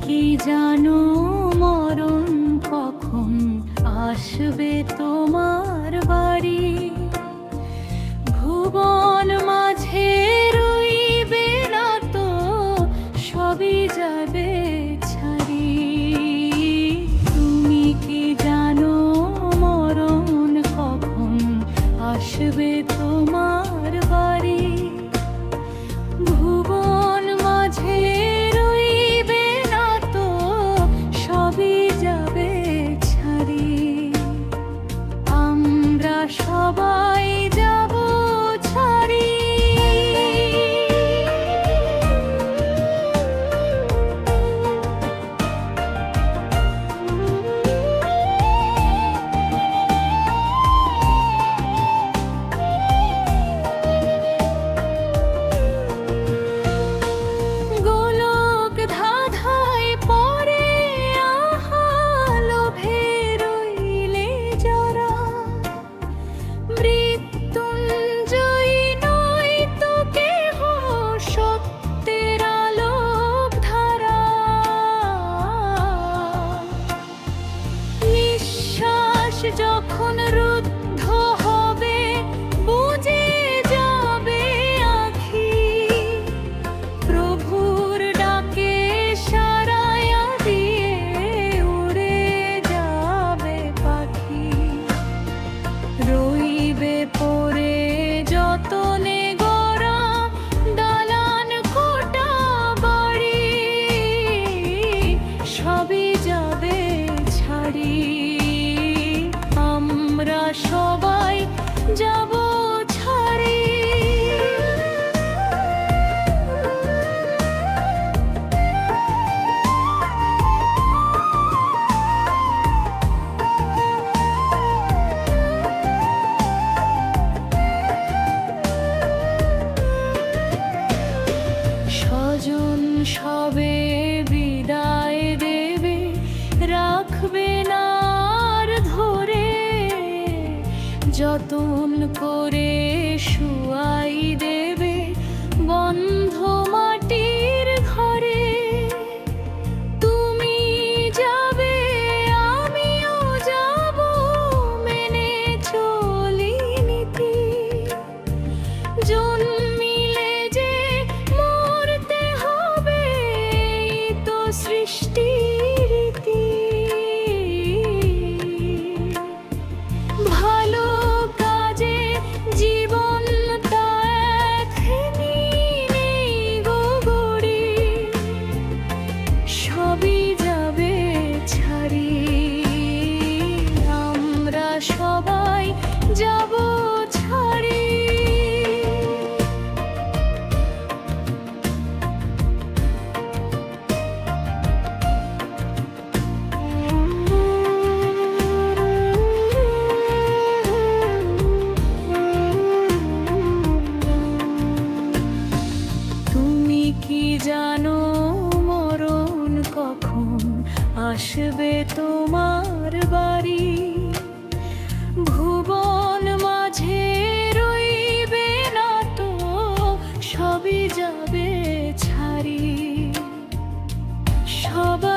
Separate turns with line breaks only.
কি জানো মরণ কখন আসবে তোমার বাড়ি? ভুবন মাঝে রইবে না তো, সবই যাবে ছাড়ি। তুমি কি জানো মরণ কখন আসবে তোমার বাড়ি? ভুবন মাঝে রইবে না তো, সবই যাবে ছাড়ি। আমরা সবাই যাব ছাড়ি। গোলক ধাঁধায় পড়ে আহা লোভে রইলে যারা, মৃত্যুঞ্জয়ী নয় তো কেহ সত্যের আলোক ধারা। নিঃশ্বাস যখন রুদ্ধ হবে, বুঝে যাবে আঁখি, প্রভুর ডাকে সাড়ায়া দিয়ে উড়ে যাবে পাখি। রইবে পড়ে যতনে গড়া দালান কোটা বাড়ি, সবই যাবে ছাড়ি। আমরা সবাই যাব ছাড়ি। স্বজন সবে বিদায় দেবে, রাখবে না আর ধরে, যতন করে শুয়াই দেবে বন্ধ মাটির ঘরে। তুমি যাবে আমিও যাব, মেনে চলি নীতি। জন্মিলে যে মরতে হবে, এই তো সৃষ্টির রীতি। ভালো কাজে জীবন তা একখানি নেই গো গড়ি, সবই যাবে ছাড়ি। আমরা সবাই যাব ছাড়ি। তুমি কি জানো মরণ কখন আসবে তোমার বাড়ি? ভুবন মাঝে রইবে না তো, সবই যাবে ছাড়ি। সবাই